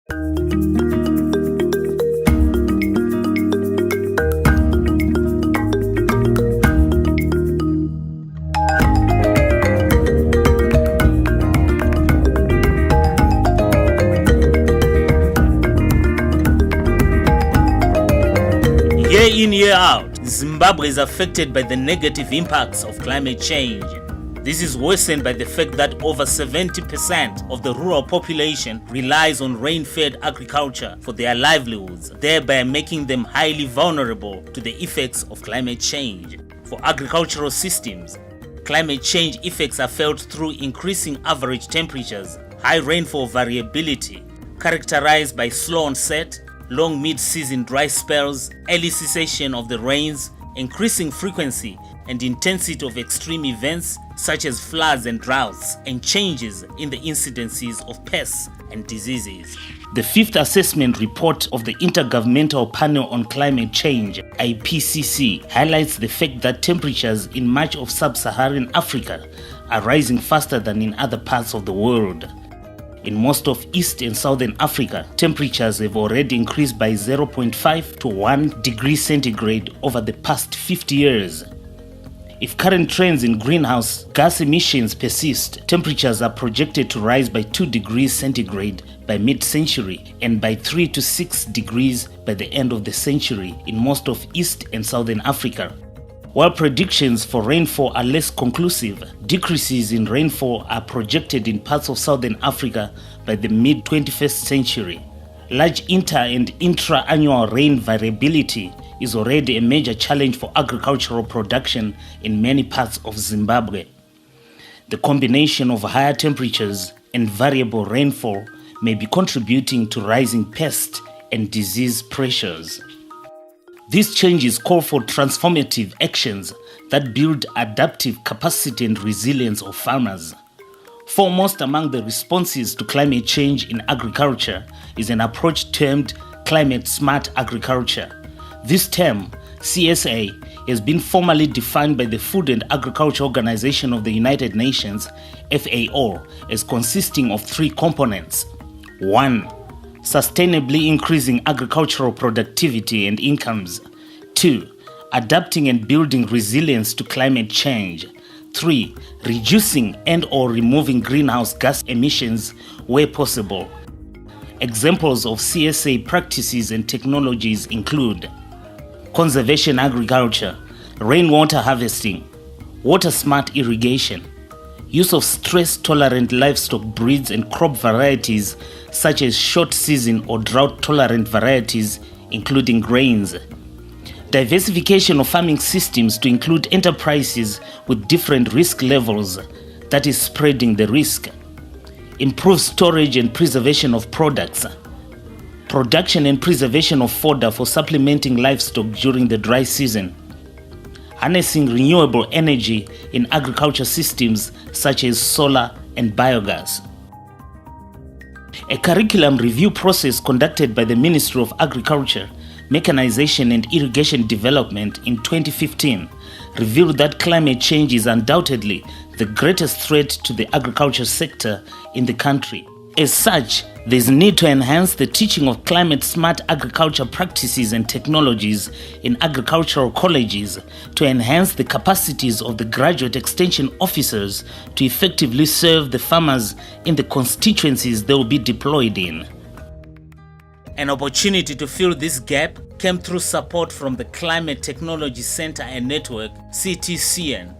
Year in, year out, Zimbabwe is affected by the negative impacts of climate change. This is worsened by the fact that over 70% of the rural population relies on rain-fed agriculture for their livelihoods, thereby making them highly vulnerable to the effects of climate change. For agricultural systems, climate change effects are felt through increasing average temperatures, high rainfall variability, characterized by slow onset, long mid-season dry spells, early cessation of the rains, increasing frequency and intensity of extreme events such as floods and droughts, and changes in the incidences of pests and diseases. The fifth assessment report of the Intergovernmental Panel on Climate Change, IPCC, highlights the fact that temperatures in much of sub-Saharan Africa are rising faster than in other parts of the world. In most of East and Southern Africa, temperatures have already increased by 0.5 to 1 degree centigrade over the past 50 years. If current trends in greenhouse gas emissions persist, temperatures are projected to rise by 2 degrees centigrade by mid-century and by 3 to 6 degrees by the end of the century in most of East and Southern Africa. While predictions for rainfall are less conclusive, decreases in rainfall are projected in parts of Southern Africa by the mid-21st century. Large inter- and intra-annual rain variability is already a major challenge for agricultural production in many parts of Zimbabwe. The combination of higher temperatures and variable rainfall may be contributing to rising pest and disease pressures. These changes call for transformative actions that build adaptive capacity and resilience of farmers. Foremost among the responses to climate change in agriculture is an approach termed climate smart agriculture. This term, CSA, has been formally defined by the Food and Agriculture Organization of the United Nations, FAO, as consisting of 3 components. 1. Sustainably increasing agricultural productivity and incomes. 2. Adapting and building resilience to climate change. 3. Reducing and/or removing greenhouse gas emissions where possible. Examples of CSA practices and technologies include conservation agriculture, rainwater harvesting, water-smart irrigation, use of stress-tolerant livestock breeds and crop varieties such as short-season or drought-tolerant varieties, including grains. Diversification of farming systems to include enterprises with different risk levels, that is spreading the risk. Improve storage and preservation of products. Production and preservation of fodder for supplementing livestock during the dry season. Harnessing renewable energy in agriculture systems such as solar and biogas. A curriculum review process conducted by the Ministry of Agriculture, Mechanization and Irrigation Development in 2015 revealed that climate change is undoubtedly the greatest threat to the agriculture sector in the country. As such, there is a need to enhance the teaching of climate-smart agriculture practices and technologies in agricultural colleges to enhance the capacities of the graduate extension officers to effectively serve the farmers in the constituencies they will be deployed in. An opportunity to fill this gap came through support from the Climate Technology Center and Network, CTCN,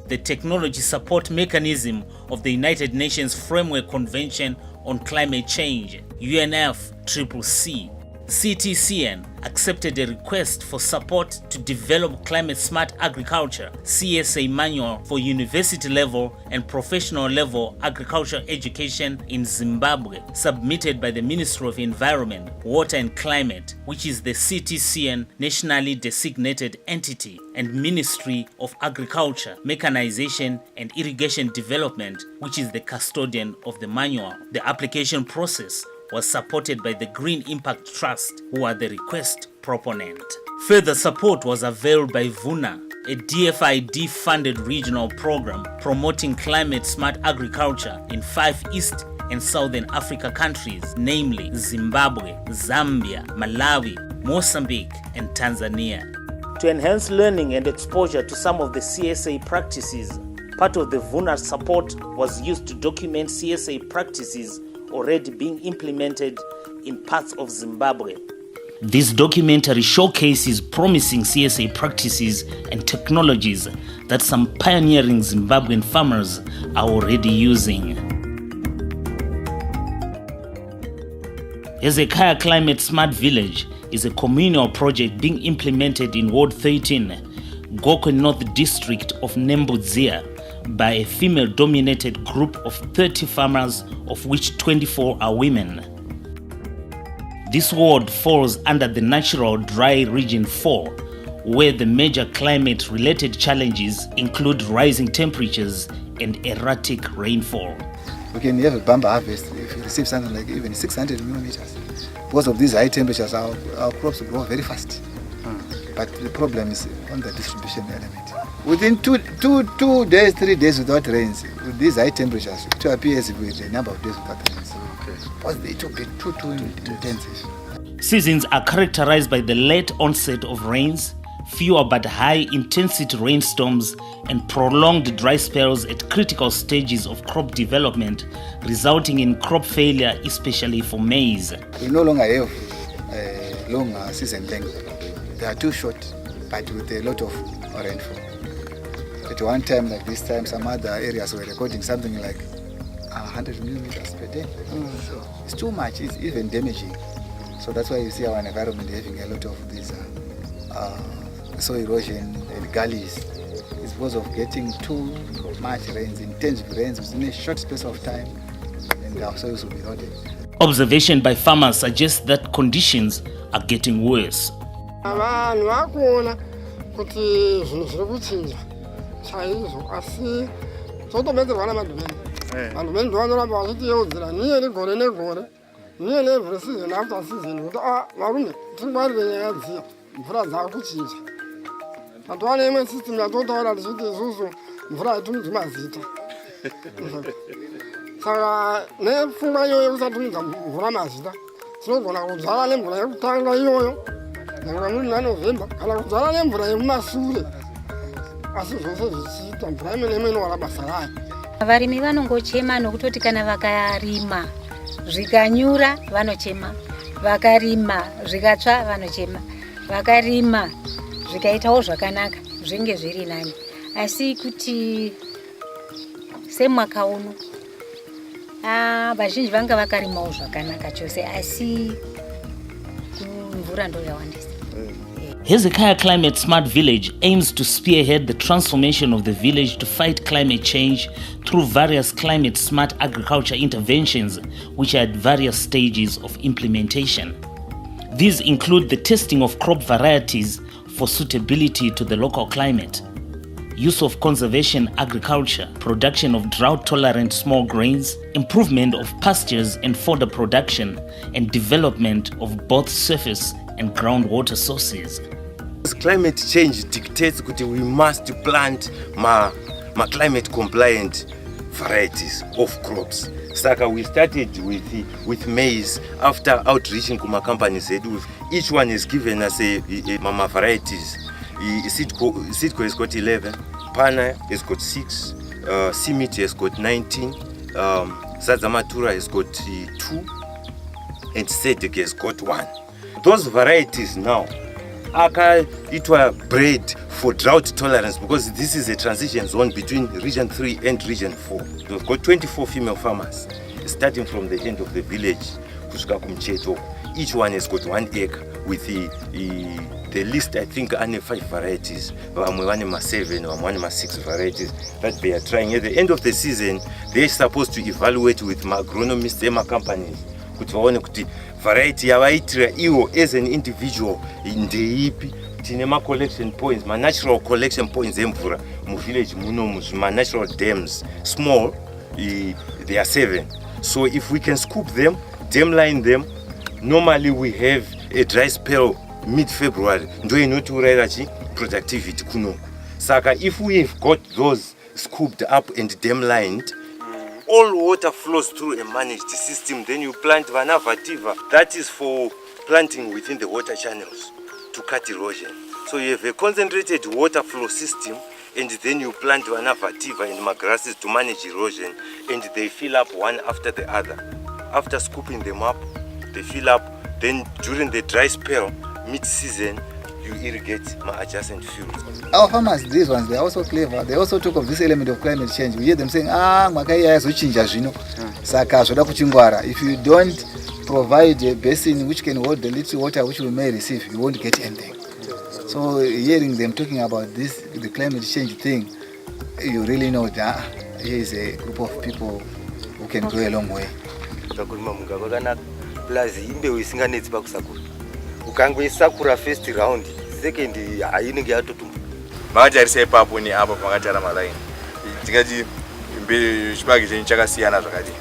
the technology support mechanism of the United Nations Framework Convention on Climate Change, UNFCCC. CTCN accepted a request for support to develop climate smart agriculture CSA manual for university level and professional level agricultural education in Zimbabwe, submitted by the Ministry of Environment, Water and Climate, which is the CTCN nationally designated entity, and Ministry of Agriculture, Mechanization and Irrigation Development, which is the custodian of the manual. The application process was supported by the Green Impact Trust, who are the request proponent. Further support was availed by Vuna, a DFID-funded regional program promoting climate-smart agriculture in 5 East and Southern Africa countries, namely Zimbabwe, Zambia, Malawi, Mozambique, and Tanzania. To enhance learning and exposure to some of the CSA practices, part of the Vuna support was used to document CSA practices already being implemented in parts of Zimbabwe. This documentary showcases promising CSA practices and technologies that some pioneering Zimbabwean farmers are already using. Hezekiah Climate Smart Village is a communal project being implemented in Ward 13, Gokwe North District of Nembudzia, by a female-dominated group of 30 farmers, of which 24 are women. This ward falls under the Natural Dry Region 4, where the major climate-related challenges include rising temperatures and erratic rainfall. We can have a bumper harvest if you receive something like even 600 millimeters. Because of these high temperatures, our crops grow very fast. But the problem is on the distribution element. Within 2 days, 3 days without rains, with these high temperatures, it appears with a number of days without rains. Because it will be too intensive. Seasons are characterized by the late onset of rains, fewer but high-intensity rainstorms, and prolonged dry spells at critical stages of crop development, resulting in crop failure, especially for maize. We no longer have long season length. They are too short, but with a lot of rainfall. At one time, like this time, some other areas were recording something like 100 millimeters per day. So it's too much, it's even damaging. So that's why you see our environment having a lot of these soil erosion and gullies. It's because of getting too much rains, intensive rains within a short space of time, and our soils will be eroded. Observation by farmers suggests that conditions are getting worse. Varimi vanongochema nokutoti kana vakarima zvikanyura vanochema, vakarima zvikatsva vanochema, vakarima zvikaitawo zvakanaka zvinge zviri nani. Asi kuti semwaka uno vazhinji vanga vakarimawo zvakanaka chose, asi mvura ndo yawandisa. Hezekiah Climate Smart Village aims to spearhead the transformation of the village to fight climate change through various climate smart agriculture interventions which are at various stages of implementation. These include the testing of crop varieties for suitability to the local climate, use of conservation agriculture, production of drought-tolerant small grains, improvement of pastures and fodder production, and development of both surface and groundwater sources. Climate change dictates that we must plant climate compliant varieties of crops. Saka we started with maize after outreaching to my company said each one is given us a mama varieties. Sitco has got 11, Pana has got 6, Simit has got 19, Sazamatura has got 2, and Sedek has got 1. Those varieties now it were bred for drought tolerance because this is a transition zone between region 3 and region 4. We've got 24 female farmers starting from the end of the village. Each one has got 1 acre with the list, I think, only 5 varieties. 7, 6 varieties that they are trying. At the end of the season, they're supposed to evaluate with my agronomists and my companies. Variety yavaitira iwo as an individual ndeipi tine collection points, natural collection points emvura mu village muno ma natural dams small, they are 7. So if we can scoop them, dam line them, normally we have a dry spell mid-February ndo inotiurayira productivity kuno. Saka if we have got those scooped up and dam lined, all water flows through a managed system. Then you plant Vana vativa. That is for planting within the water channels to cut erosion. So you have a concentrated water flow system, and then you plant Vana vativa and magrasses to manage erosion, and they fill up one after the other. After scooping them up, they fill up. Then during the dry spell, mid-season, you irrigate my adjacent fields. Our farmers, these ones, they're also clever. They also talk of this element of climate change. We hear them saying, if you don't provide a basin which can hold the little water which we may receive, you won't get anything. So hearing them talking about this, the climate change thing, you really know that here is a group of people who can go a long way. Sakura first round, second ayinenge yatotumba. Makatarisa ipapo ni apo pakatara malaini. Tikati chipaki chenyu chakasiyana zvakati.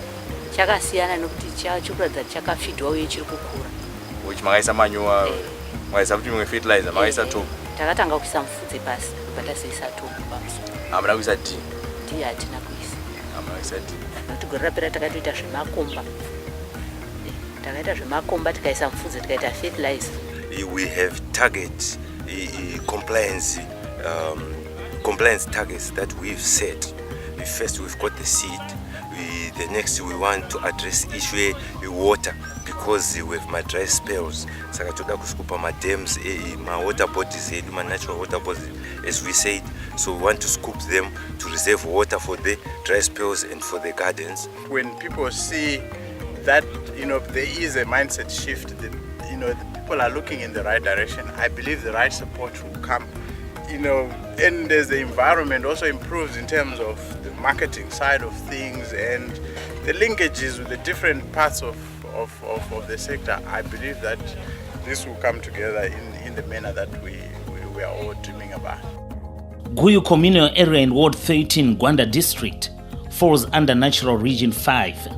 Chakasiyana nokuti chikuradza chakafidwa uye chiri kukura. Uchi makaisa manyowa, makaisa kuti mimwe fertilizer, makaisa top. Takatanga kuisa mufudze pasi, patazoisa top pamusoro. Hamuna kuisa tea? Tea hatina kuisa. Hamuna kuisa tea. Nokuti gore rapera takatoita zvemakomba. Takaita zvemakomba tikaisa mufudze tikaita fertilizer. We have targets, compliance targets that we've set. First, we've got the seed. The next, we want to address issue water because we have my dry spells. Sakatoda kuskupa my dams, my water bodies, my natural water bodies, as we said. So we want to scoop them to reserve water for the dry spells and for the gardens. When people see that, there is a mindset shift, the people are looking in the right direction, I believe the right support will come, and as the environment also improves in terms of the marketing side of things and the linkages with the different parts of the sector, I believe that this will come together in the manner that we are all dreaming about. Guyu Communal Area in Ward 13, Gwanda District, falls under Natural Region 5.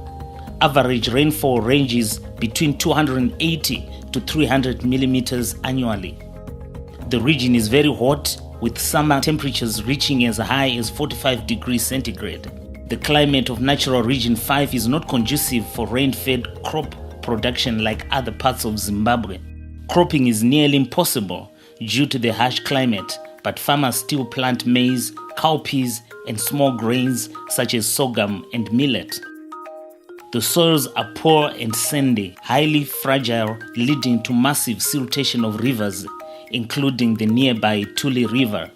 Average rainfall ranges between 280 to 300 millimeters annually. The region is very hot, with summer temperatures reaching as high as 45 degrees centigrade. The climate of Natural Region 5 is not conducive for rain-fed crop production like other parts of Zimbabwe. Cropping is nearly impossible due to the harsh climate, but farmers still plant maize, cowpeas, and small grains such as sorghum and millet. The soils are poor and sandy, highly fragile, leading to massive siltation of rivers, including the nearby Tuli River.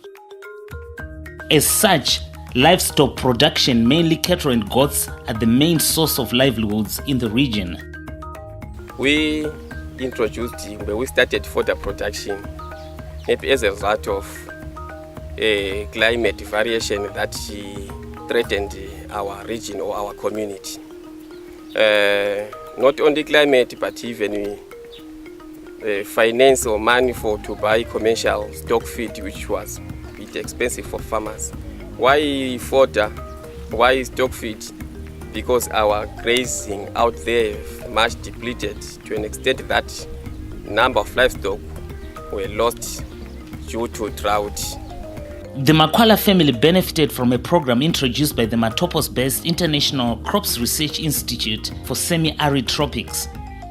As such, livestock production, mainly cattle and goats, are the main source of livelihoods in the region. We started fodder production maybe as a result of climate variation that threatened our region or our community. Not only climate, but even finance or money to buy commercial stock feed, which was a bit expensive for farmers. Why fodder? Why stock feed? Because our grazing out there much depleted to an extent that number of livestock were lost due to drought. The Makwala family benefited from a program introduced by the Matopos-based International Crops Research Institute for Semi-Arid Tropics,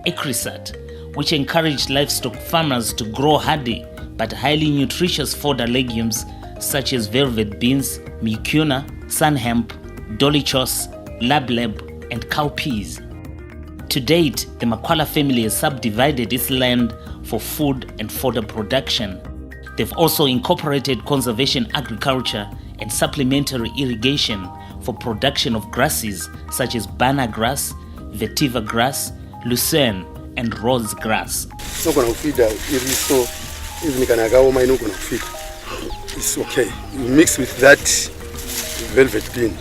ECRISAT, which encouraged livestock farmers to grow hardy but highly nutritious fodder legumes such as velvet beans, mucuna, sun hemp, dolichos, lablab, and cowpeas. To date, the Makwala family has subdivided its land for food and fodder production. They've also incorporated conservation agriculture and supplementary irrigation for production of grasses such as banana grass, vetiver grass, lucerne, and rose grass. It's okay. You mix with that velvet bean.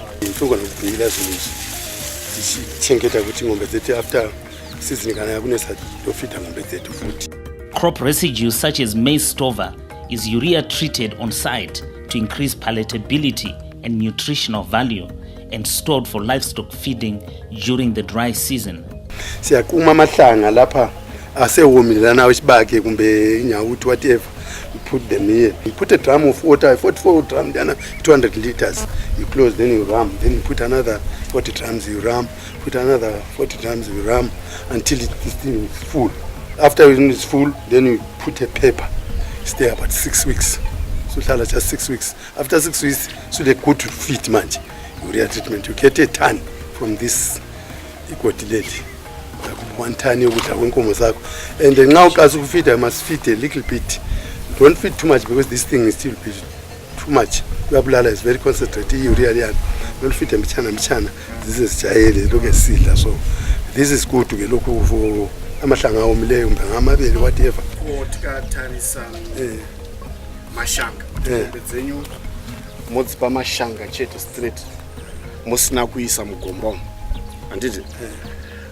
Crop residue such as maize stover is urea treated on site to increase palatability and nutritional value and stored for livestock feeding during the dry season. Siyakuma amahlanga lapha asewomile lana wechibage kumbe inyawuthi whatever, you put them here. You put a drum of water, 44 drum, then 200 liters. You close, then you ram. Then you put another 40 drums, you ram. Put another 40 drums, you ram until this thing is full. After it's full, then you put a paper. Stay about 6 weeks. So just 6 weeks. After 6 weeks, so they go to feed manje. Urea treatment. You get a ton from this lady. 1 ton yokudla kwenkomo zakho. And then now as you feed, I must feed a little bit. Don't feed too much because this thing is still too much. Uyabulala is very concentrated. Urea liyana. Don't feed them mchana. This is jayele look at sidla. So this is good to get local for amahlanga omileyo ngamabele whatever. Tika tarisa mashanga. Bedzenyu modzipa mashanga chete straight. Musina kuisa mugombo. Anditi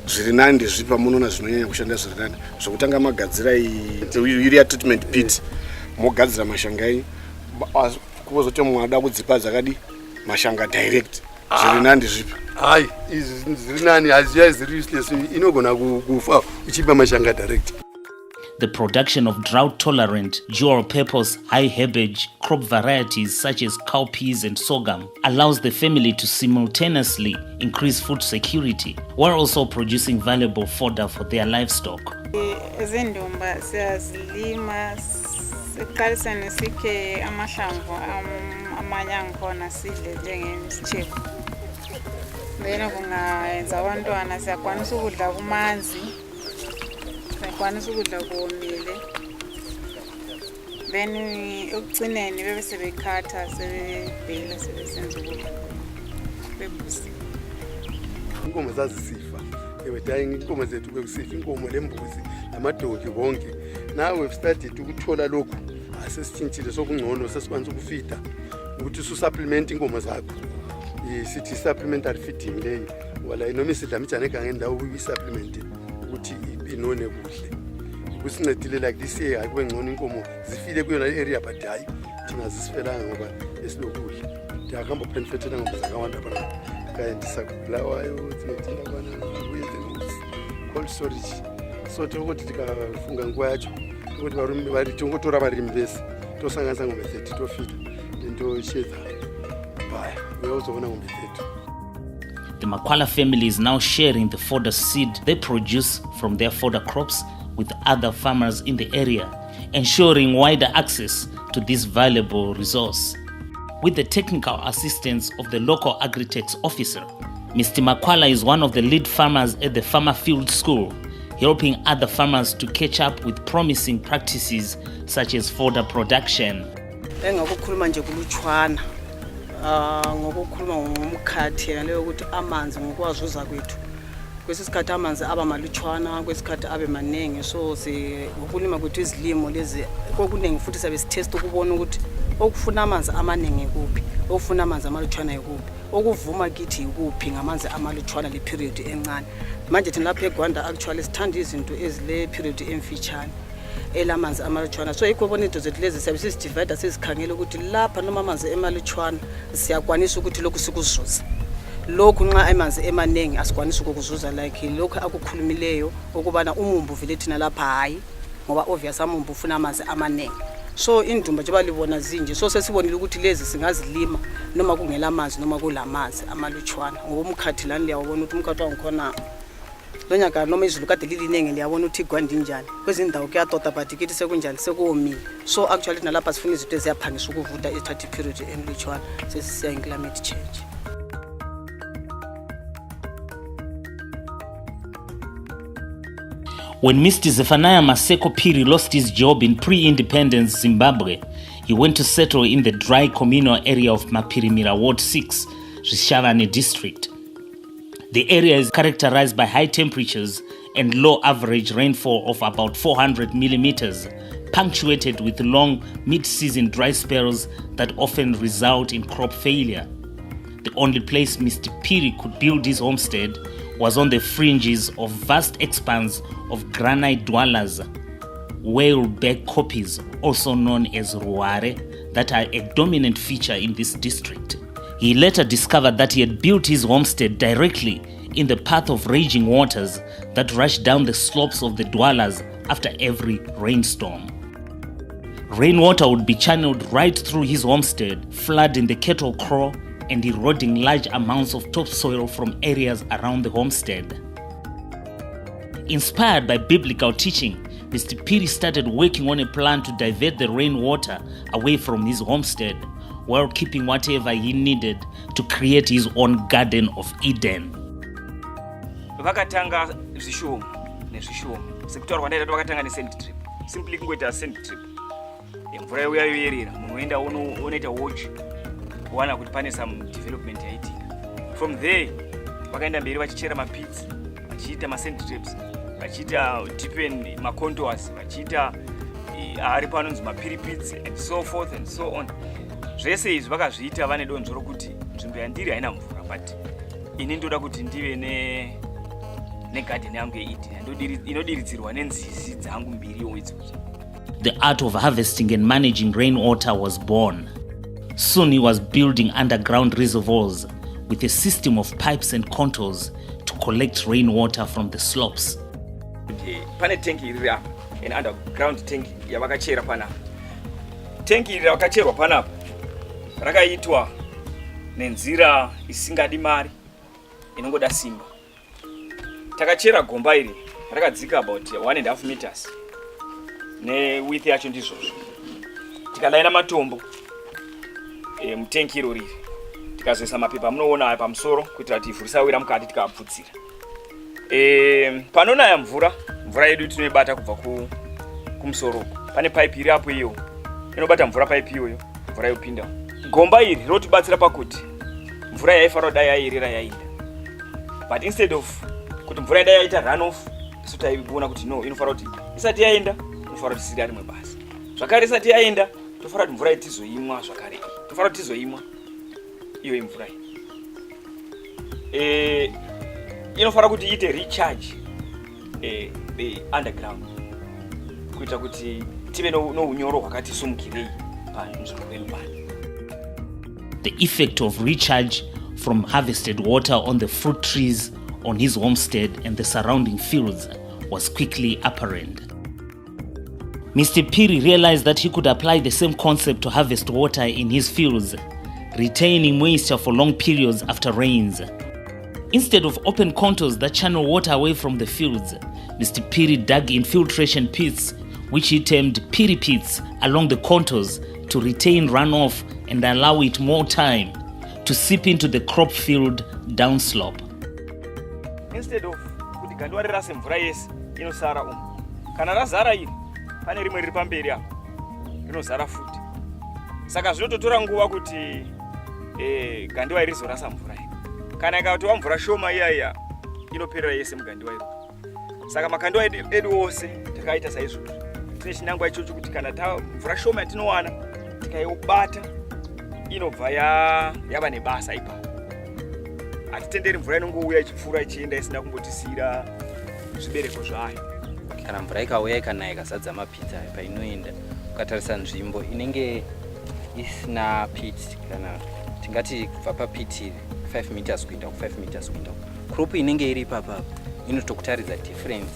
zviri nandi zvipa munona zvinonyanya kushanda zviri nandi zvokutanga magadzira urea treatment pit mogadzira mashanga iyi kuzoti mwada kudzipa zakadi mashanga direct zviri nandi zvipa hayi zviri nani haziya zviri useless inogona kufa uchipa mashanga direct. The production of drought-tolerant, dual-purpose, high-herbage crop varieties such as cowpeas and sorghum allows the family to simultaneously increase food security while also producing valuable fodder for their livestock. Izindumba siyazilima siqalisa nesikhe amahlamvu amanye angikhona sidle njengemishipheko. Bena kungayenza abantwana siyakwanisa ukudla kumanzi. Kwanisa ukudla kuwomile then ekugcineni bebe sebekhatha sebebhela sebesenza ukudla bebusi. Inkomo zazisifa dying inkomo zethu bekusifa inkomo lembuzi namadonki konke. Now we've started ukuthola lokhu asesithintile sokungcono sesikwanisa ukufida ukuthi supplement inkomo zakho sithi supplementary feeding leyo wala noma isidla mjane egangeni ndawo uyi-supplement ukuthi inone kuhle kusincedile like this year akube ngcono inkomo zifile kuyona area but hayi thina zisifelanga ngoba esilokudla ndiyahamba benefitela ngoba zakawanda bana kaya ndisakubulawayo sinethina bana kuyenze cold storage so ukuthi ndikafunga ngwacho ukuthi barumi bari tongotora barimi bese tosanganisa ngombe 30 tofita into sheza baya uyozobona ngombe 30. The Makwala family is now sharing the fodder seed they produce from their fodder crops with other farmers in the area, ensuring wider access to this valuable resource. With the technical assistance of the local agri-tax officer, Mr. Makwala is one of the lead farmers at the Farmer Field School, helping other farmers to catch up with promising practices such as fodder production. Ngokukhuluma ngomkhathi leyo ukuthi amanzi ngokwazi uza kwethu kwesisikhathi amanzi aba malutshwana kwesikhathi abe manenge so ngokulima kwethu izilimo lezi kokunenge futhi sabe sitest ukubona ukuthi okufuna amanzi amanenge kuphi okufuna amanzi amalutshwana yikuphi okuvuma kithi yikuphi ngamanzi amalutshwana le period encane manje thina lapha eGwanda actually sithanda izinto ezile period emfitshane elamanzi amalutshwana so ikho into zethu lezi siyabe sisidivide sizikhangela ukuthi lapha noma amanzi emalutshwana siyakwanisa ukuthi lokhu sikuzuza lokhu nxa amanzi emanengi asikwanisa ukukuzuza like lokhu akukhulumileyo ukubana umumbu vele thina lapha hayi ngoba obvious umumbu ufuna amanzi amanengi so indumba nje balibona zinje so sesibonile ukuthi lezi singazilima noma kungela amanzi noma kulamanzi amalutshwana ngoba umkhathi lana liyawubona ukuthi umkhathi wangikhona lonyaka noma izulu kade lilinenge liyabona ukuthi iGwanda injani kwezindawo kuyatota but kithi sekunjani sekuwomile so actually nalapha sifuna izinto eziyaphangisa ukuvuta i-30 period emlutshwana sesiya in climate change. When Mr. Zephaniah Maseko Phiri lost his job in pre-independence Zimbabwe, he went to settle in the dry communal area of Mapirimira Ward 6, Rishavane district. The area is characterized by high temperatures and low average rainfall of about 400 millimeters, punctuated with long mid-season dry spells that often result in crop failure. The only place Mr. Phiri could build his homestead was on the fringes of vast expanse of granite dwellers, whaleback copies, also known as ruare, that are a dominant feature in this district. He later discovered that he had built his homestead directly in the path of raging waters that rushed down the slopes of the dwellers after every rainstorm. Rainwater would be channeled right through his homestead, flooding the cattle kraal and eroding large amounts of topsoil from areas around the homestead. Inspired by biblical teaching, Mr. Phiri started working on a plan to divert the rainwater away from his homestead while keeping whatever he needed to create his own Garden of Eden. Vakatanga zvishomo nezvishomo sekutaurwa ndaita vakatanga nesend trip, simply kungoita send trip. Mvura yauya yoyerera, munhu oenda unoita watch kuona kuti pane some development yaitika. From there vakaenda mberi vachichera mapits, vachiita masend trips, vachiita deepen macontours, vachiita ari panonzi maphiri pits and so forth and so on. Zvese izvi vakazviita vane donzvo rokuti nzvimbo yandiri haina mvura, but ini ndoda kuti ndive negarden yangu yeEden inodiridzirwa nenzizi dzangu mbiri idzodzo. The art of harvesting and managing rainwater was born. Soon he was building underground reservoirs with a system of pipes and contours to collect rainwater from the slopes. Pane tanki iri apa, an underground tank yavakachera panapa. Tanki iri rakacherwa panapa rakaitwa nenzira isingadi mari, inongoda simba. Takachera gomba iri rakadzika about 1.5 meters. Width yacho ndizvozvo. Tikadaina matombo mutenki iro riri, tikazoisa mapepa munoona pamusoro kuitira kuti ivhu risawira mukati tikapfutsira. Panonaya mvura yedu tinoibata kubva kumusoro. Pane pipe iri apo iyo inobata mvura, pipe iyoyo mvura yopinda. Gomba iri rinotibatsira pakuti mvura yaifanira kudai yairira yainda, but instead of kuti mvura idai yaita run off, isu taiona kuti no, inofanira kuti isati yaenda tofanira kuti siri rimwe basa. Zvakare isati yaenda tofanira kuti mvura itizoimwa, zvakare tofanira kuti tizoimwa iyo mvura iyi. Inofanira kuti iite recharge the underground kuita kuti tive nounyoro hwakati sumukirei panzvimbo pedu pano. The effect of recharge from harvested water on the fruit trees on his homestead and the surrounding fields was quickly apparent. Mr. Phiri realized that he could apply the same concept to harvest water in his fields, retaining moisture for long periods after rains. Instead of open contours that channel water away from the fields, Mr. Phiri dug infiltration pits, which he termed Phiri pits, along the contours to retain runoff and allow it more time to seep into the crop field downslope. Instead of kuti gandwa rirase mvura yese inosara kana razara iri pane rimwe riri pamberi apo rinozara futi. Saka zvinototora nguva kuti gandwa iri rizorasa mvura iri. Kana ikatova mvura shoma iya inoperera yese mugandwa iri. Saka makandwa edu ose takaita saizvozvo. Tine chinangwa ichocho kuti kana mvura shoma yatinowana tikaibata inobva yava nebasa ipapo. Hatitenderi mvura inongouya ichipfuura ichienda isina kumbotisira zvibereko zvayo. Kana mvura ikauya ikanaya ikazadza mapiti painoenda, ukatarisa nzvimbo inenge isina piti, kana tingati kubva papiti 5 meters kuenda ku 5 meters kuenda crop inenge iri ipapo inotokutaridza difference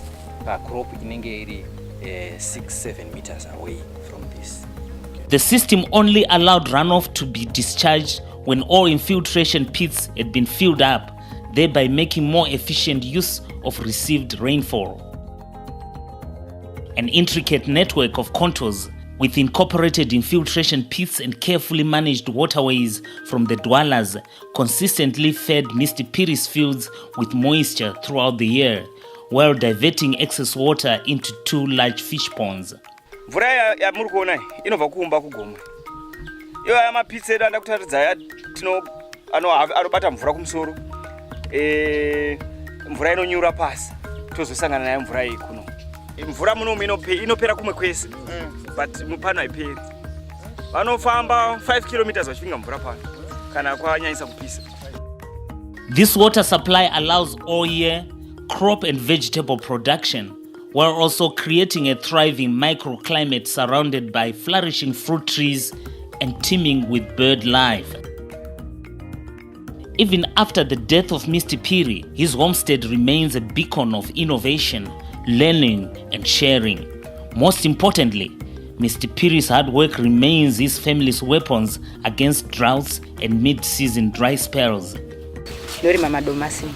crop inenge iri 6-7 meters away from this. The system only allowed runoff to be discharged when all infiltration pits had been filled up, thereby making more efficient use of received rainfall. An intricate network of contours with incorporated infiltration pits and carefully managed waterways from the dwellers consistently fed Mr. Phiri's fields with moisture throughout the year, while diverting excess water into 2 large fish ponds. Mvura yamuri kuona inobva kuumba kugoma. Iyo yamapitsi edu andakutaridza anobata mvura kumusoro. Mvura inonyura pasi tozosangana nayo mvura iyi kuno. Mvura munomu inopera kumwe kwese, but pano haiperi. Vanofamba 5 kilometers vachipinga mvura pano kana kwanyanyisa kupisa. This water supply allows all year crop and vegetable production, while also creating a thriving microclimate surrounded by flourishing fruit trees and teeming with bird life. Even after the death of Mr. Phiri, his homestead remains a beacon of innovation, learning, and sharing. Most importantly, Mr. Piri's hard work remains his family's weapons against droughts and mid-season dry spells. Tinorima madomasi,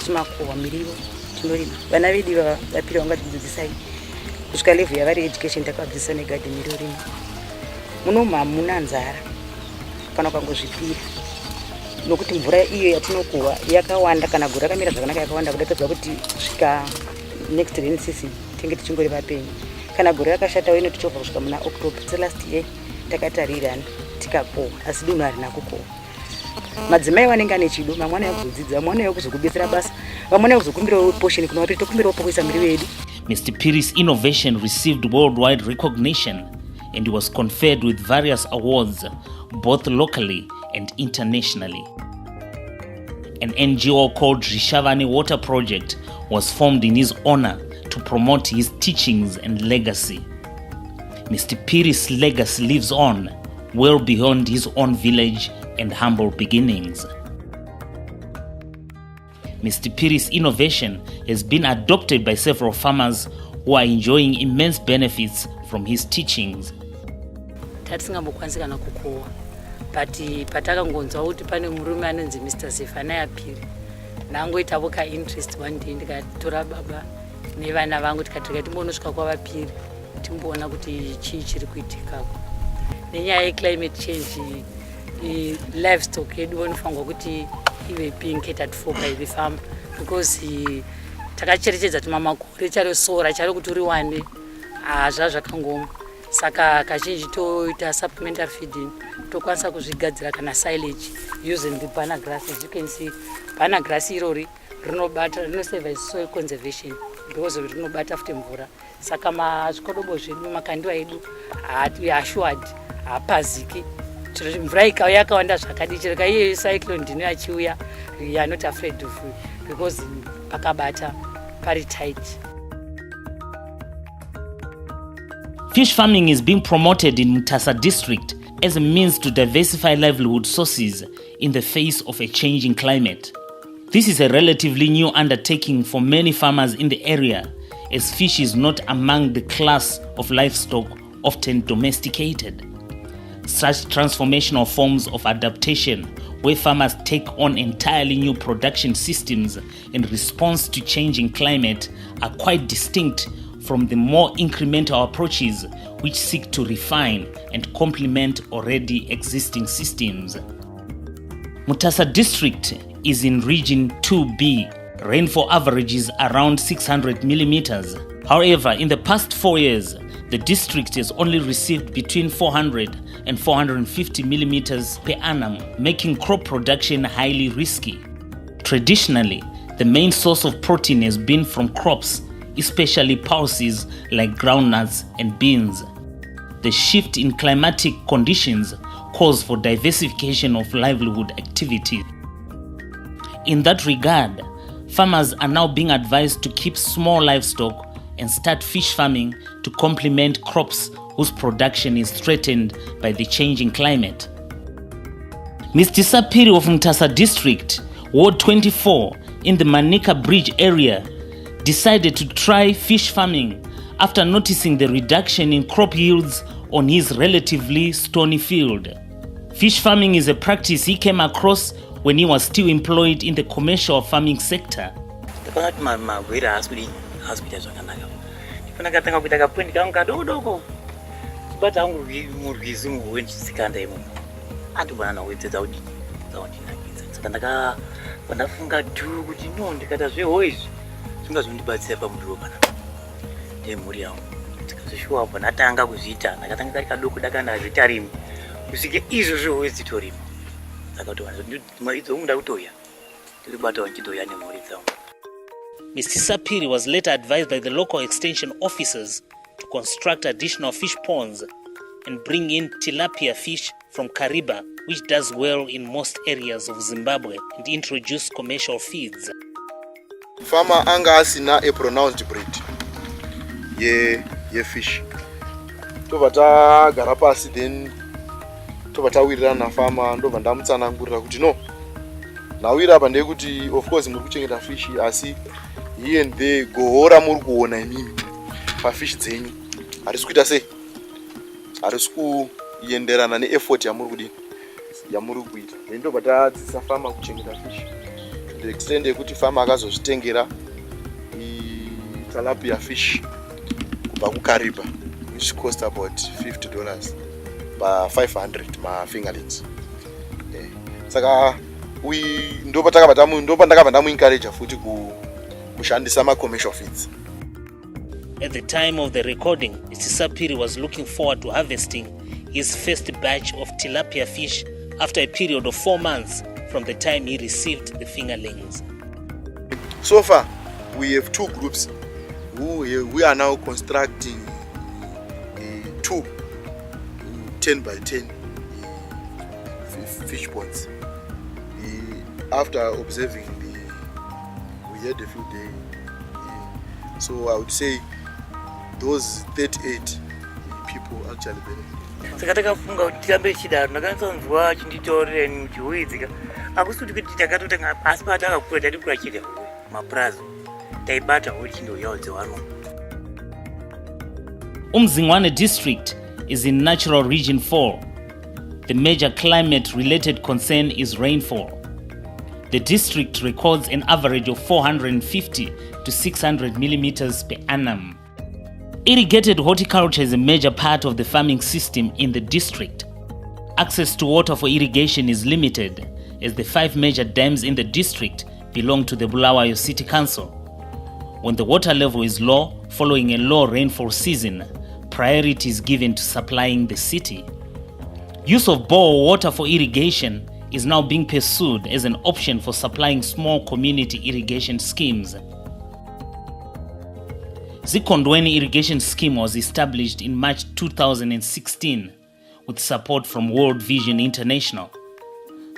timakohwa mirivo, tinorima. Vana vedu vapira vangatidzidzisai kusvika level yavari education takadzidzisa negarden mirivo. Munomu hamuna nzara kana ukangozvipira nokuti mvura iyo yatinokohwa yakawanda kana gore rakamira zvakanaka yakawanda kudakadza kuti svika next rainy season tinge tichingori vapenyu. Kana gore rakashata weno tichobva kusvika muna October last year takatarirana tikakohwa asi dunhu harina kukohwa. Madzimai vanenge ane chido mamwe anouya kuzodzidza mamwe anouya kuzokubetsera basa vamwe anouya kuzokumbirawo portion kuna vari tokumbirawo pokuisa mirivo yedu. Mr. Piri's innovation received worldwide recognition and he was conferred with various awards both locally and internationally. An NGO called Rishavani Water Project was formed in his honor to promote his teachings and legacy. Mr. Piri's legacy lives on well beyond his own village and humble beginnings. Mr. Piri's innovation has been adopted by several farmers who are enjoying immense benefits from his teachings. Tatisingambokwanisi kana kukohwa, but patakangonzwa kuti pane murume anonzi Mr. Zephaniah Piri, nangoitawo ka interest one day ndikatora baba nevana vangu tikati timbonosvika kwavapiri timboona kuti chii chiri kuitikako. Nenyaya yeclimate change, livestock yedu vanofanirwa kuti ive being catered for by the farm because takacherechedza timamakore charo sora charo kuti uriwane zvazvakangoma. Saka kazhinji toita supplementary feeding tokwanisa kuzvigadzira kana silage using the banana grass. As you can see, banana grass irori rinobata rinosave soil conservation because rinobata after mvura. Saka mazvikodobo zvedu makandiwa edu assured hapaziki. Mvura ikauya yakawanda zvakadi chireka iye cyclone ndino yachiuya you are not afraid of it because pakabata pari tight. Fish farming is being promoted in Mutasa district as a means to diversify livelihood sources in the face of a changing climate. This is a relatively new undertaking for many farmers in the area, as fish is not among the class of livestock often domesticated. Such transformational forms of adaptation, where farmers take on entirely new production systems in response to changing climate, are quite distinct from the more incremental approaches which seek to refine and complement already existing systems. Mutasa district is in region 2B. Rainfall averages around 600 millimeters. However, in the past 4 years, the district has only received between 400 and 450 millimeters per annum, making crop production highly risky. Traditionally, the main source of protein has been from crops, especially pulses like groundnuts and beans. The shift in climatic conditions calls for diversification of livelihood activities. In that regard, farmers are now being advised to keep small livestock and start fish farming to complement crops whose production is threatened by the changing climate. Mr. Sapiri of Mutasa district, Ward 24 in the Manika Bridge area, decided to try fish farming after noticing the reduction in crop yields on his relatively stony field. Fish farming is a practice he came across when he was still employed in the commercial farming sector. Zvingazondibatsira pamuriro kana ndemhuri yangu tikazoshuwa apo natanga kuzviita ndakatanga kari kadoko dakanazvitarima kusvike izvozvo wedzitorima saka kuti vanhu idzo munda kutoya tiribatawo nchitoya nemhuri dzangu. Mr. Sapiri was later advised by the local extension officers to construct additional fish ponds and bring in tilapia fish from Kariba, which does well in most areas of Zimbabwe, and introduce commercial feeds. Farmer anga asina a pronounced breed ye fish tobata gara pasi then tobata wirira na farmer ndobva ndamutsanangurira kuti no nawira apa ndekuti of course muri kuchengeta fish asi here and there gohora muri kuona imimi pafish dzenyu harisi kuita sei, harisi kuenderana neeffort yamuri kudini, yamuri kuita. Ndobva tadzidzisa fama kuchengeta fish to the extent yekuti fama akazozvitengera tilapia fish kubva kukariba which cost about $50 pa 500 mafingerlings. Saka ndobva ndakabva ndamuencourage futi kushandisa ma-commercial feeds. At the time of the recording, Mr. Sapiri was looking forward to harvesting his first batch of tilapia fish after a period of 4 months from the time he received the fingerlings. So far, we have 2 groups we are now constructing 2 10 by 10 fish ponds. After observing we had a few days, so I would say those 38 people actually benefit. Saka takafunga kuti tirambe chidaro, ndakanzwa chinditaurira muchiwedzika akusi kuti takatotanga asi patakakura tatikura chete maprazo taibata uri chindoyawo dzewano. Umzingwane district is in natural region 4. The major climate-related concern is rainfall. The district records an average of 450 to 600 millimeters per annum. Irrigated horticulture is a major part of the farming system in the district. Access to water for irrigation is limited, as the 5 major dams in the district belong to the Bulawayo City Council. When the water level is low following a low rainfall season, priority is given to supplying the city. Use of bore water for irrigation is now being pursued as an option for supplying small community irrigation schemes. Zikondweni irrigation scheme was established in March 2016 with support from World Vision International.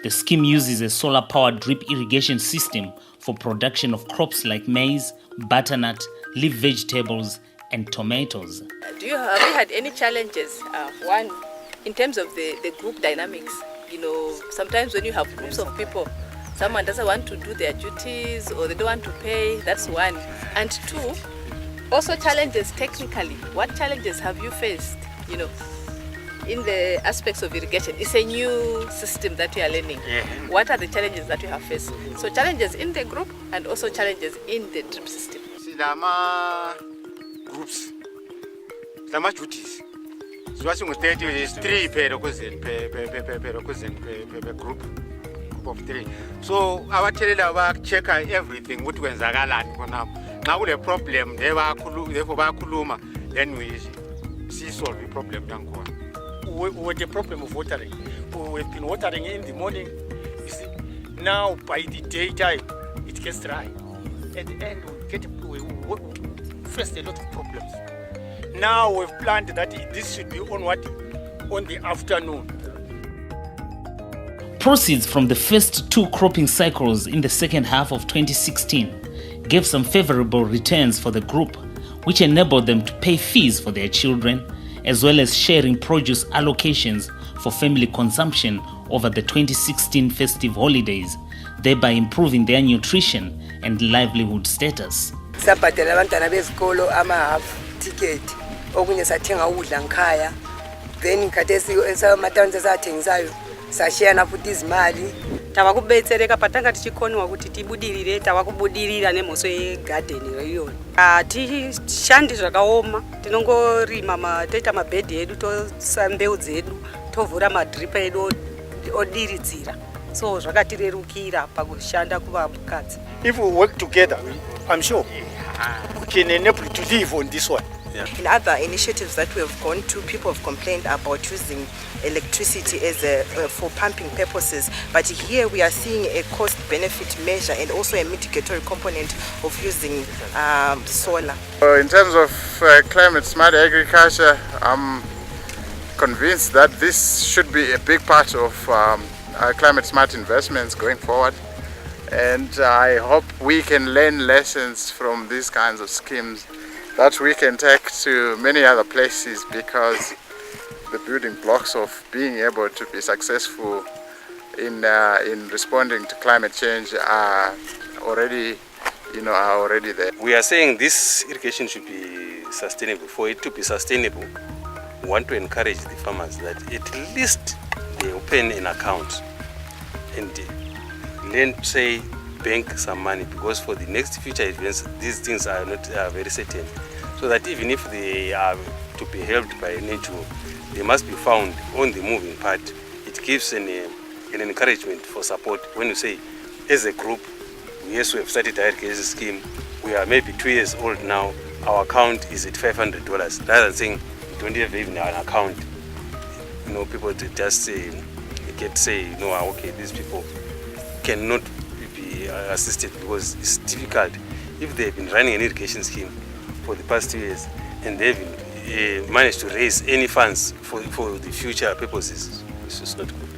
The scheme uses a solar-powered drip irrigation system for production of crops like maize, butternut, leaf vegetables, and tomatoes. Have you had any challenges? One, in terms of the group dynamics. You know, sometimes when you have groups of people, someone doesn't want to do their duties or they don't want to pay, that's one. And 2, also challenges technically. What challenges have you faced, you know, in the aspects of irrigation? It's a new system that you are learning. What are the challenges that you have faced? So challenges in the group and also challenges in the drip system. Sinama groups, sinama duties. So what you say is 3 per group of 3. So our tell work check everything what when Zagalan for now. Now the problem they were kuluma, then we see solve the problem. With the problem of watering. We've been watering in the morning. You see, now by the daytime it gets dry. At the end we face a lot of problems. Now we've planned that this should be on the afternoon. Proceeds from the first 2 cropping cycles in the second half of 2016 gave some favorable returns for the group, which enabled them to pay fees for their children, as well as sharing produce allocations for family consumption over the 2016 festive holidays, thereby improving their nutrition and livelihood status. Sabhadela abantwana bezikolo ama-half ticket okunye sathenga ukudla ngikhaya, then khathesi esamatawuni sesathengisayo sashiyana futhi izimali. Tavakubetsereka patanga tichikhoniwa kuti tibudirire, tavakubudirira nemhoso yegadheni iyona. Hatishandi zvakaoma, tinongorima toita mabhedhi edu, tosa mbeu dzedu, tovhura madrip edu odiridzira. So zvakatirerukira pakushanda kuvakadzi. If we work together, I'm sure we can enable to live on this one. In other initiatives that we have gone to, people have complained about using electricity as for pumping purposes, but here we are seeing a cost-benefit measure and also a mitigatory component of using solar. In terms of climate-smart agriculture, I'm convinced that this should be a big part of climate-smart investments going forward, and I hope we can learn lessons from these kinds of schemes that we can take to many other places, because the building blocks of being able to be successful in responding to climate change are already are already there. We are saying this irrigation should be sustainable. For it to be sustainable, we want to encourage the farmers that at least they open an account and then say bank some money, because for the next future events these things are not very certain, so that even if they are to be helped by an NGO, they must be found on the moving part. It gives an encouragement for support. When you say as a group, yes, we have started a irrigation scheme, we are maybe 2 years old now, our account is at $500, rather than saying we don't have even an account. People just say, okay, these people cannot be assisted because it's difficult. If they've been running an irrigation scheme for the past 2 years and they've managed to raise any funds for the future purposes, it's just not good.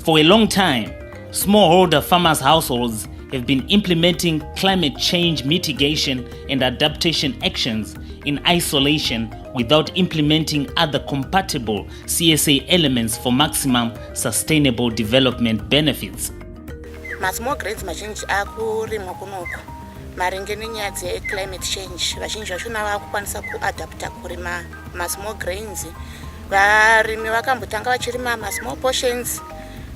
For a long time, smallholder farmers' households have been implementing climate change mitigation and adaptation actions in isolation without implementing other compatible CSA elements for maximum sustainable development benefits. Masmall grains mazhinji akurimwa kunoku maringe nenyaya climate change. Vazhinji vachona vakukwanisa kuadapta kurima masmall grains. Varimi vakambotanga vachirima masmall portions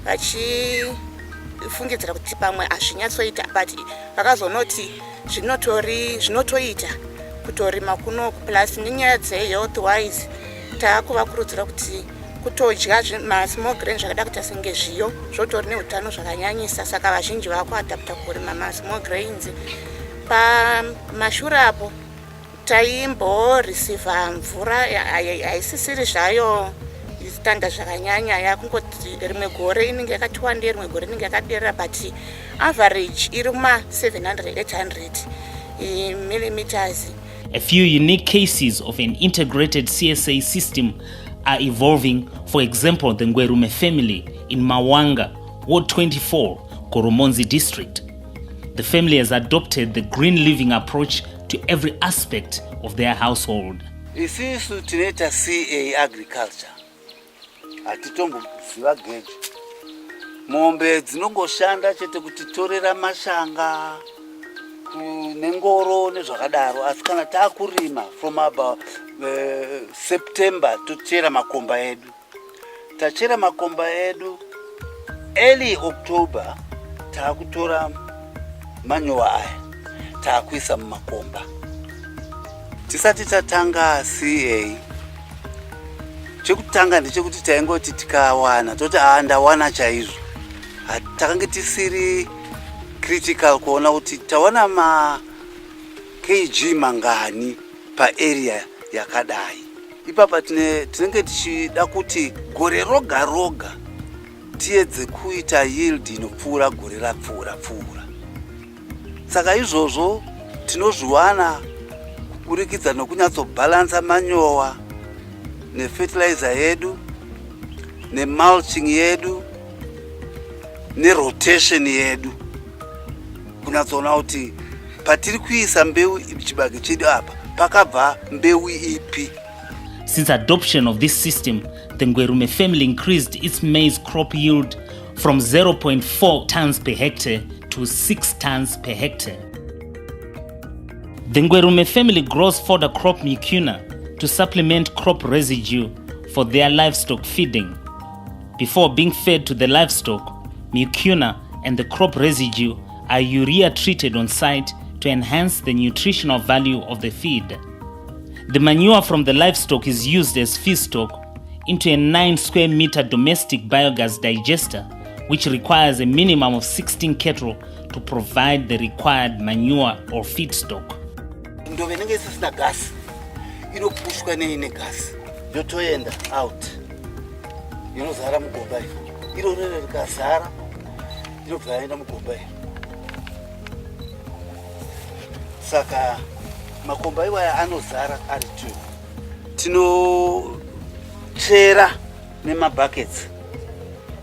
vachifungidzira kuti pamwe hazvinyatsoita, but vakazonoti zvinotoita kutorima kunoku. Plus nenyaya health wise takuvakurudzira kuti kutodya masmall grains zvakada kuita senge zviyo zvotori neutano zvakanyanyisa, saka vazhinji vakuadapta kurima masmall grains. Pamashure apo taimboreceiva mvura haisisiri zvayo standard zvakanyanya, yakungoti rimwe gore inenge yakati wande, rimwe gore inenge yakadera, but average iri kuma 700-800 millimeters. A few unique cases of an integrated CSA system are evolving. For example, the Ngwerume family in Mawanga, Ward 24, Koromonzi district. The family has adopted the green living approach to every aspect of their household. Isisu tineta CA agriculture. Atitomboziva geji. Mombe dzinongoshanda chete kutitorera mashanga nengoro nezvakadaro, asi kana takurima from about September tochera makomba edu. Tachera makomba edu early October takutora manyowa aya takuisa mumakomba. Tisati tatanga CA, chekutanga ndechekuti taingoti tikawana toti ndawana chaizvo, takange tisiri critical kuona kuti tawana ma kg mangani pa area yakadai. Ipapa tinenge tichida kuti gore roga roga tiedze kuita yield inopfuura gore rapfuura. Saka izvozvo tinozviwana kuburikidza nokunyatsobhalansa manyowa nefertilizer yedu nemulching yedu nerotation yedu, kunyatsoona kuti patiri kuisa mbeu chibage chedu apa pakabva mbeu ipi. Since adoption of this system, the Ngwerume family increased its maize crop yield from 0.4 tons per hectare to 6 tons per hectare. The Ngwerume family grows fodder crop mucuna to supplement crop residue for their livestock feeding. Before being fed to the livestock, mucuna and the crop residue are urea treated on site to enhance the nutritional value of the feed. The manure from the livestock is used as feedstock into a 9 square meter domestic biogas digester, which requires a minimum of 16 cattle to provide the required manure or feedstock. Ndove nenge isisina gas inopushwa neine gas yotoenda out inozara mugomba iro rere rikazara inobva yaenda mugomba. Saka makomba iwaya anozara ari 2. Tinochera nemabuckets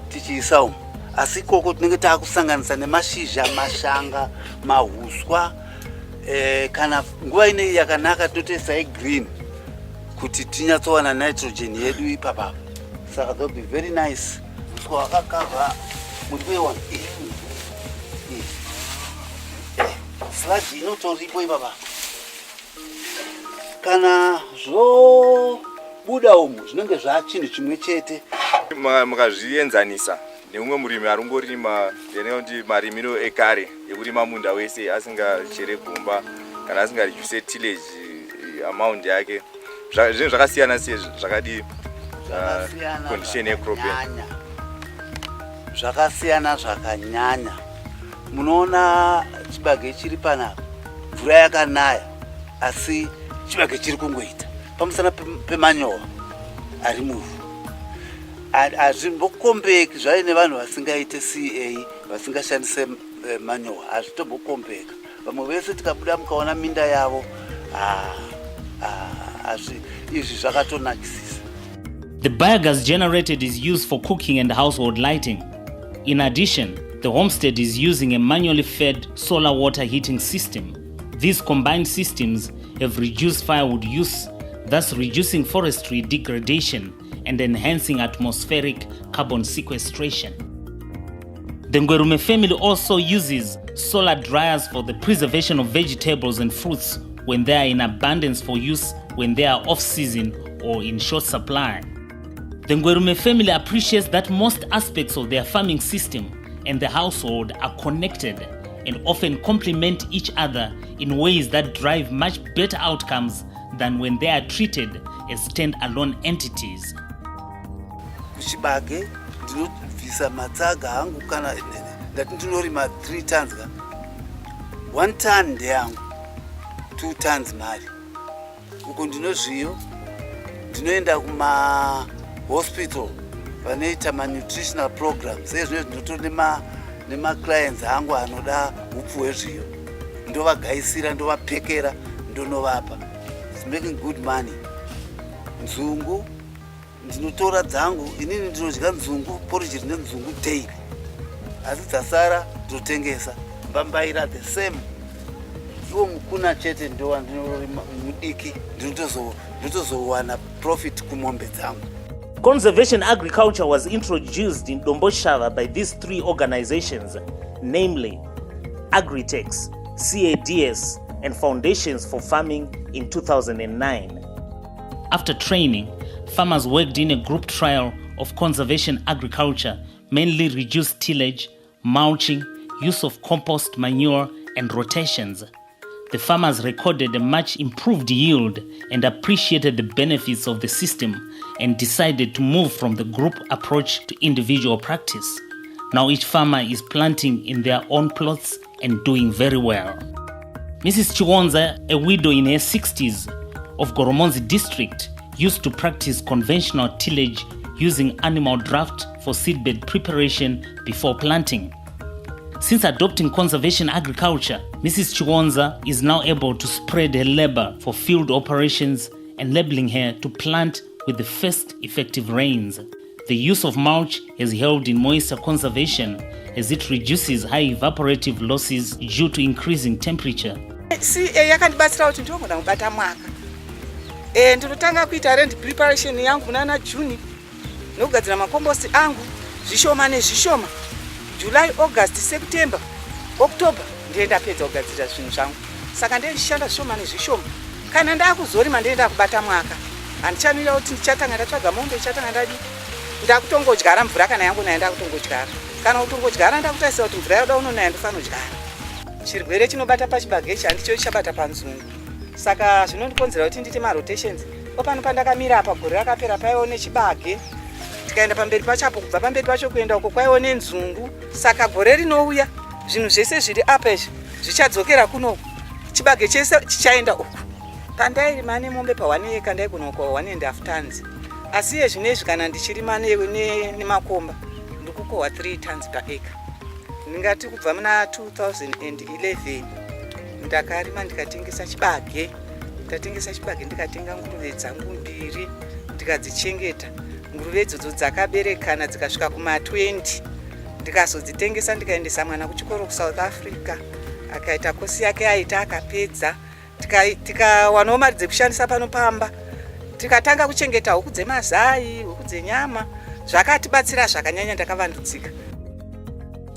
tichiisa umu, asi ikoko tinenge takusanganisa nemashizha, mashanga, mahuswa, kana nguva ine yakanaka totoisa green kuti tinyatsowana nitrogen yedu ipapa. Saka that would be very nice. Uswa wakakava muri kuiona sludge inotoripo ipapa kana zvobuda umu zvinenge zvachinhu chimwe chete. Mukazvienzanisa neumwe murimi arungorima kuti marimiro ekare ekurima munda wese asingachere gomba kana asingareduce tillage amount yake, zvinhu zvakasiyana zvakadi condition yecrop zvakasiyana zvakanyanya. Munoona chibage chiri panapa mvura yakanaya asi chibage chiri kungoita pamusana pemanyowa ari muvhu. Hazvimbokombeki zvaine vanhu vasingaite CA vasingashandise manyowa, hazvitombokombeka. Vamwe vese tikabuda mukaona minda yavo izvi zvakatonakisisa. The biogas generated is used for cooking and household lighting. In addition, the homestead is using a manually fed solar water heating system. These combined systems have reduced firewood use, thus reducing forestry degradation and enhancing atmospheric carbon sequestration. The Ngwerume family also uses solar dryers for the preservation of vegetables and fruits when they are in abundance for use when they are off-season or in short supply. The Ngwerume family appreciates that most aspects of their farming system and the household are connected and often complement each other in ways that drive much better outcomes than when they are treated as stand-alone entities. Kuchibage ndinobvisa matsaga hangu kana ndati ndinorima 3 tons ka 1 ton ndeyangu 2 tons mari. Uko ndinozviyo ndinoenda kuma hospital vanoita nutritional programs ezvino ndinotori nema clients hangu anoda upfu hwezviyo ndovagaisira ndovapekera ndonovapa. It's making good money. Nzungu ndinotora dzangu inini ndinodya nzungu porridge rine nzungu daily asi dzasara ndotengesa mbambaira the same. Iwo mukuna chete ndowa ndinorima mudiki ndinotozowana profit kumombe dzangu. Conservation agriculture was introduced in Domboshava by these 3 organizations, namely Agritex, CADS, and Foundations for Farming in 2009. After training, farmers worked in a group trial of conservation agriculture, mainly reduced tillage, mulching, use of compost manure, and rotations. The farmers recorded a much improved yield and appreciated the benefits of the system and decided to move from the group approach to individual practice. Now each farmer is planting in their own plots and doing very well. Mrs. Chiwonza, a widow in her 60s of Goromonzi district, used to practice conventional tillage using animal draft for seedbed preparation before planting. Since adopting conservation agriculture, Mrs. Chiwonza is now able to spread her labor for field operations, enabling her to plant with the first effective rains. The use of mulch has helped in moisture conservation as it reduces high evaporative losses due to increasing temperature. Yakandibatsira kuti ndogona kubata mwaka. Ndinotanga kuita rent preparation yangu munana June nokugadzira makombosti angu zvishoma nezvishoma. July, August, September, October ndienda pedza kugadzira zvinhu zvangu. Saka ndishanda zvishoma nezvishoma. Kana ndakuzorima ndienda kubata mwaka. Handichamira kuti ndichatanga ndatsvaga mombe ndichatanga ndadi ndakutongodyara mvura kana yangu naenda kutongodyara. Kana kutongodyara ndakutarisira kuti mvura yoda unonaya ndofana kudyara. Chirwere chinobata pachibage chandicho chabata panzungu. Saka zvinondikonzera kuti ndite rotations. Pano pandakamira apa gore rakapera paione chibage. Tikaenda pamberi pachapo kubva pamberi pacho kuenda uko kwaione nzungu. Saka gore rinouya zvinhu zvese zviri apa izvi zvichadzokera kuno. Chibage chese chichaenda uko. Pandairima nemombe pa1 acre ndaigona kwa 1.5 tons. Asi yezvinezvi kana ndichirima nemakomba ndikukohwa 3 tons per acre. Ndingati kubva muna 2011 ndakarima ndikatengesa chibage. Ndatengesa chibage ndikatenga nguruve dzangu 2 ndikadzichengeta. Nguruve idzodzo dzakaberekana dzikasvika kuma 20. Ndikazodzitengesa ndikaendesa mwana kuchikoro kuSouth Africa. Akaita kosi yake aita akapedza. Tikawanawo mari dzekushandisa pano pamba. Tikatanga kuchengeta huku dzemazai, huku dzenyama. Zvakatibatsira zvakanyanya ndakavandudzika.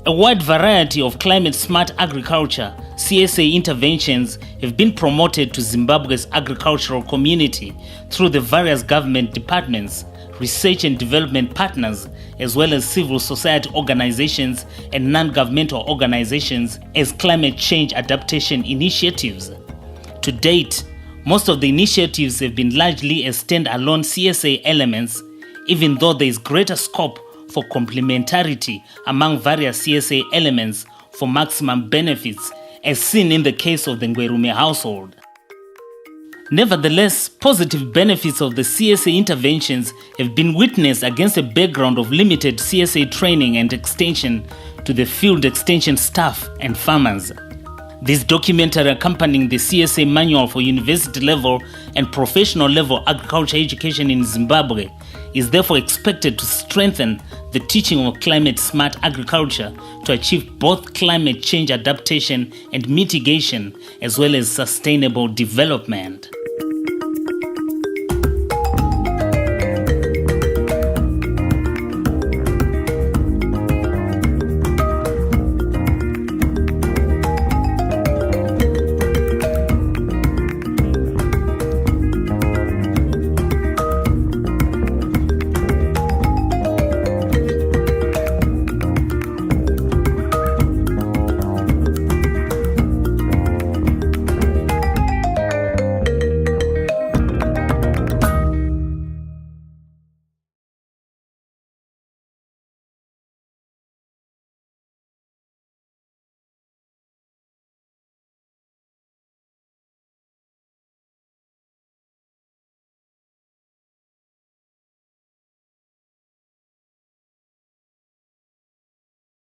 A wide variety of climate-smart agriculture CSA interventions have been promoted to Zimbabwe's agricultural community through the various government departments, research and development partners, as well as civil society organizations and non-governmental organizations as climate change adaptation initiatives. To date, most of the initiatives have been largely as stand-alone CSA elements, even though there is greater scope for complementarity among various CSA elements for maximum benefits, as seen in the case of the Ngwerume household. Nevertheless, positive benefits of the CSA interventions have been witnessed against a background of limited CSA training and extension to the field extension staff and farmers. This documentary accompanying the CSA manual for university level and professional level agriculture education in Zimbabwe is therefore expected to strengthen the teaching of climate-smart agriculture to achieve both climate change adaptation and mitigation, as well as sustainable development.